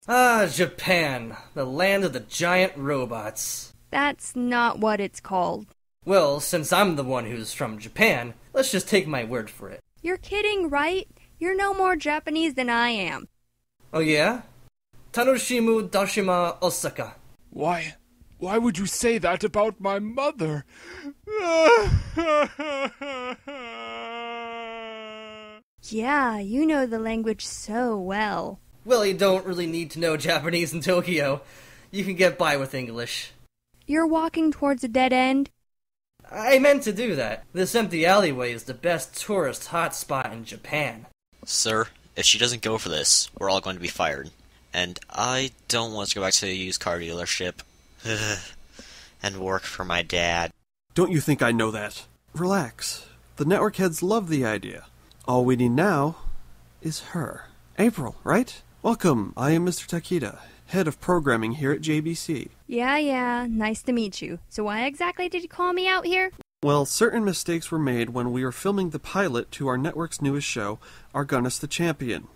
Ah, Japan, the land of the giant robots. That's not what it's called. Well, since I'm the one who's from Japan, let's just take my word for it. You're kidding, right? You're no more Japanese than I am. Oh yeah? Tanoshimu Dashima Osaka. Why would you say that about my mother? Yeah, you know the language so well. Well, you don't really need to know Japanese in Tokyo. You can get by with English. You're walking towards a dead end? I meant to do that. This empty alleyway is the best tourist hotspot in Japan. Sir, if she doesn't go for this, we're all going to be fired. And I don't want to go back to the used car dealership and work for my dad. Don't you think I know that? Relax. The network heads love the idea. All we need now is her. April, right? Welcome, I am Mr. Takeda, head of programming here at JBC. Yeah, nice to meet you. So why exactly did you call me out here? Well, certain mistakes were made when we were filming the pilot to our network's newest show, Argunus the Champion.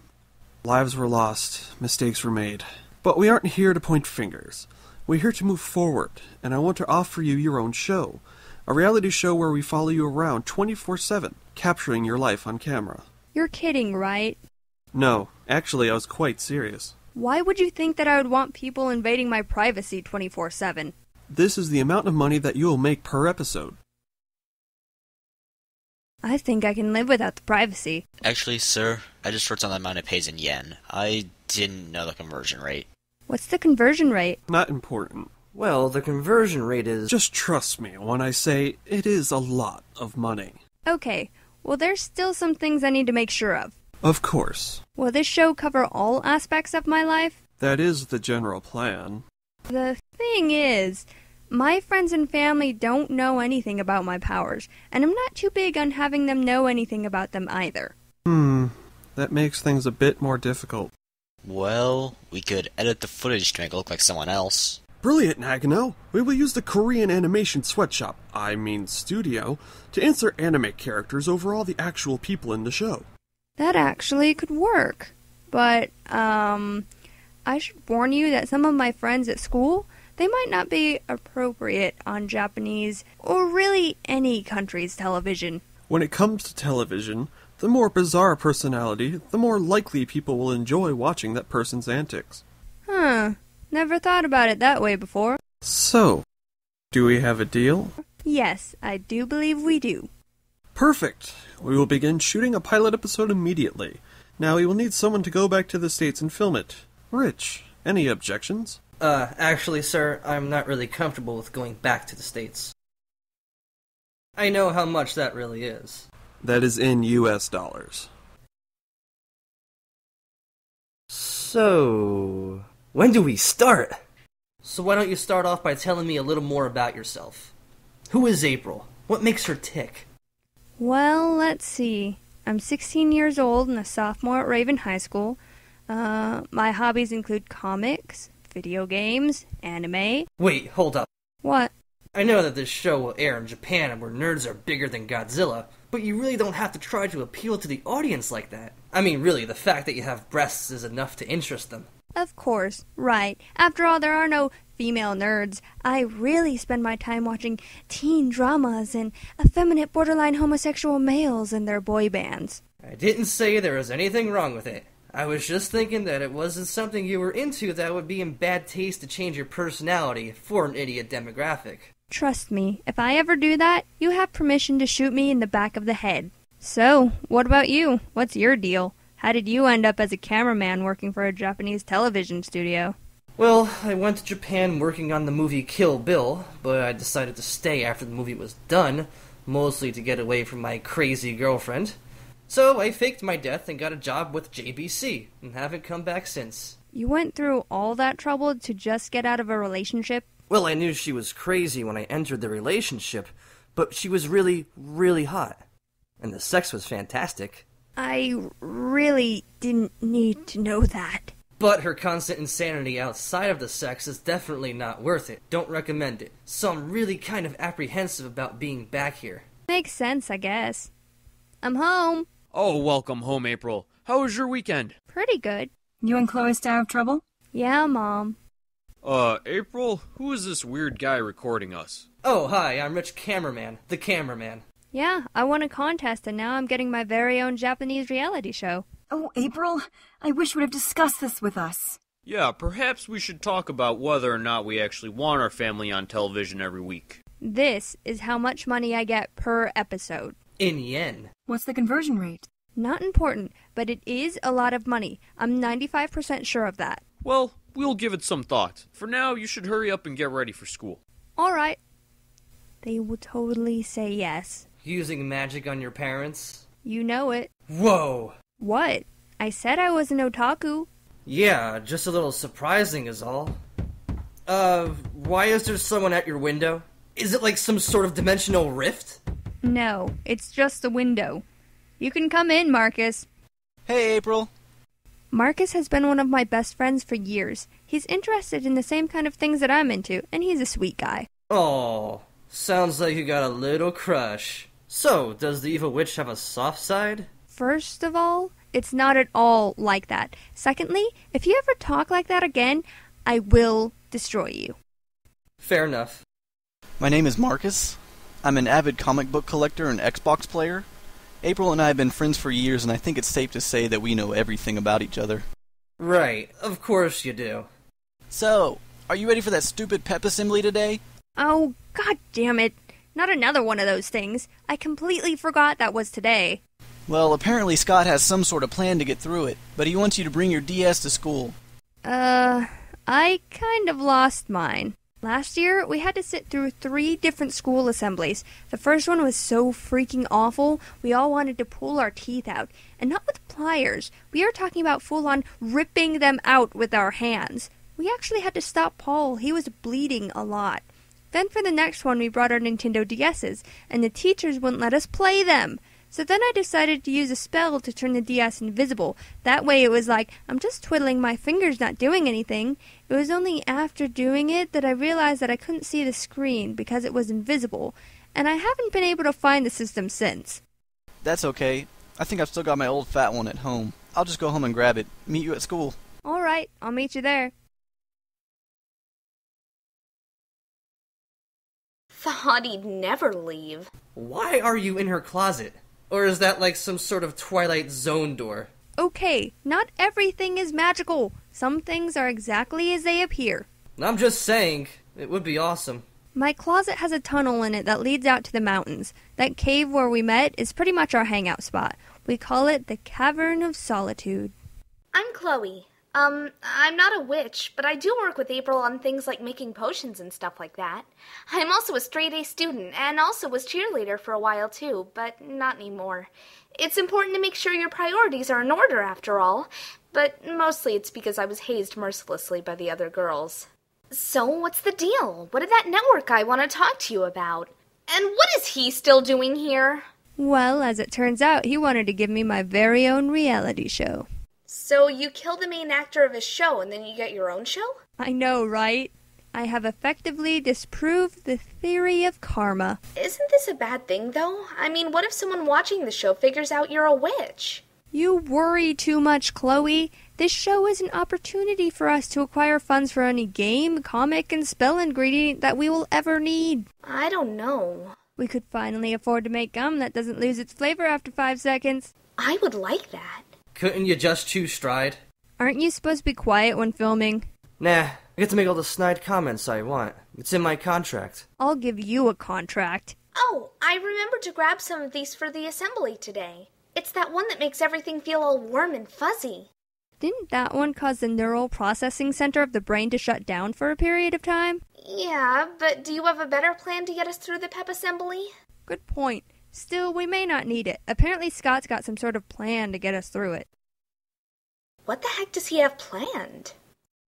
Lives were lost, mistakes were made. But we aren't here to point fingers. We're here to move forward, and I want to offer you your own show. A reality show where we follow you around 24/7, capturing your life on camera. You're kidding, right? No, actually I was quite serious. Why would you think that I would want people invading my privacy 24/7? This is the amount of money that you will make per episode. I think I can live without the privacy. Actually, sir, I just wrote down the amount it pays in yen. I didn't know the conversion rate. What's the conversion rate? Not important. Well, the conversion rate is... Just trust me when I say it is a lot of money. Okay, well there's still some things I need to make sure of. Of course. Will this show cover all aspects of my life? That is the general plan. The thing is, my friends and family don't know anything about my powers, and I'm not too big on having them know anything about them either. That makes things a bit more difficult. Well, we could edit the footage to make it look like someone else. Brilliant, Nagano! We will use the Korean animation sweatshop, studio, to insert anime characters over all the actual people in the show. That actually could work. But, I should warn you that some of my friends at school, they might not be appropriate on Japanese, or really any country's television. When it comes to television, the more bizarre personality, the more likely people will enjoy watching that person's antics. Never thought about it that way before. So, do we have a deal? Yes, I do believe we do. Perfect! We will begin shooting a pilot episode immediately. Now we will need someone to go back to the States and film it. Rich, any objections? Actually, sir, I'm not really comfortable with going back to the States. I know how much that really is. That is in US dollars. So... when do we start? So why don't you start off by telling me a little more about yourself? Who is April? What makes her tick? Well, let's see. I'm 16 years old and a sophomore at Raven High School. My hobbies include comics, video games, anime. Wait, hold up. What? I know that this show will air in Japan where nerds are bigger than Godzilla, but you really don't have to try to appeal to the audience like that. I mean, really, the fact that you have breasts is enough to interest them. Of course, right. After all, there are no female nerds. I really spend my time watching teen dramas and effeminate borderline homosexual males and their boy bands. I didn't say there was anything wrong with it. I was just thinking that it wasn't something you were into that would be in bad taste to change your personality for an idiot demographic. Trust me, if I ever do that, you have permission to shoot me in the back of the head. So, what about you? What's your deal? How did you end up as a cameraman working for a Japanese television studio? Well, I went to Japan working on the movie Kill Bill, but I decided to stay after the movie was done, mostly to get away from my crazy girlfriend. So I faked my death and got a job with JBC, and haven't come back since. You went through all that trouble to just get out of a relationship? Well, I knew she was crazy when I entered the relationship, but she was really, really hot. And the sex was fantastic. I really didn't need to know that. But her constant insanity outside of the sex is definitely not worth it. Don't recommend it. So I'm really kind of apprehensive about being back here. Makes sense, I guess. I'm home. Oh, welcome home, April. How was your weekend? Pretty good. You and Chloe stay out of trouble? Yeah, Mom. April, who is this weird guy recording us? Oh, hi, I'm Rich Cameraman, the cameraman. Yeah, I won a contest and now I'm getting my very own Japanese reality show. Oh, April, I wish you would have discussed this with us. Yeah, perhaps we should talk about whether or not we actually want our family on television every week. This is how much money I get per episode. In yen. What's the conversion rate? Not important, but it is a lot of money. I'm 95% sure of that. Well, we'll give it some thought. For now, you should hurry up and get ready for school. All right. They will totally say yes. Using magic on your parents? You know it. Whoa! What? I said I was an otaku. Yeah, just a little surprising is all. Why is there someone at your window? Is it like some sort of dimensional rift? No, it's just the window. You can come in, Marcus. Hey, April. Marcus has been one of my best friends for years. He's interested in the same kind of things that I'm into, and he's a sweet guy. Oh, sounds like you got a little crush. So, does the evil witch have a soft side? First of all, it's not at all like that. Secondly, if you ever talk like that again, I will destroy you. Fair enough. My name is Marcus. I'm an avid comic book collector and Xbox player. April and I have been friends for years, and I think it's safe to say that we know everything about each other. Right, of course you do. So, are you ready for that stupid pep assembly today? Oh, god damn it. Not another one of those things. I completely forgot that was today. Well, apparently Scott has some sort of plan to get through it, but he wants you to bring your DS to school. I kind of lost mine. Last year, we had to sit through 3 different school assemblies. The first one was so freaking awful, we all wanted to pull our teeth out. And not with pliers. We are talking about full-on ripping them out with our hands. We actually had to stop Paul. He was bleeding a lot. Then for the next one, we brought our Nintendo DSs, and the teachers wouldn't let us play them. So then I decided to use a spell to turn the DS invisible. That way it was like, I'm just twiddling my fingers, not doing anything. It was only after doing it that I realized that I couldn't see the screen because it was invisible, and I haven't been able to find the system since. That's okay. I think I've still got my old fat one at home. I'll just go home and grab it. Meet you at school. All right, I'll meet you there. Thought he'd never leave. Why are you in her closet? Or is that like some sort of Twilight Zone door? Okay, not everything is magical. Some things are exactly as they appear. I'm just saying, it would be awesome. My closet has a tunnel in it that leads out to the mountains. That cave where we met is pretty much our hangout spot. We call it the Cavern of Solitude. I'm Chloe. I'm not a witch, but I do work with April on things like making potions and stuff like that. I'm also a straight-A student, and also was cheerleader for a while too, but not anymore. It's important to make sure your priorities are in order after all, but mostly it's because I was hazed mercilessly by the other girls. So, what's the deal? What did that network guy want to talk to you about? And what is he still doing here? Well, as it turns out, he wanted to give me my very own reality show. So you kill the main actor of his show and then you get your own show? I know, right? I have effectively disproved the theory of karma. Isn't this a bad thing, though? I mean, what if someone watching the show figures out you're a witch? You worry too much, Chloe. This show is an opportunity for us to acquire funds for any game, comic, and spell ingredient that we will ever need. I don't know. We could finally afford to make gum that doesn't lose its flavor after 5 seconds. I would like that. Couldn't you just choose stride? Aren't you supposed to be quiet when filming? Nah, I get to make all the snide comments I want. It's in my contract. I'll give you a contract. Oh, I remembered to grab some of these for the assembly today. It's that one that makes everything feel all warm and fuzzy. Didn't that one cause the neural processing center of the brain to shut down for a period of time? Yeah, but do you have a better plan to get us through the pep assembly? Good point. Still, we may not need it. Apparently Scott's got some sort of plan to get us through it. What the heck does he have planned?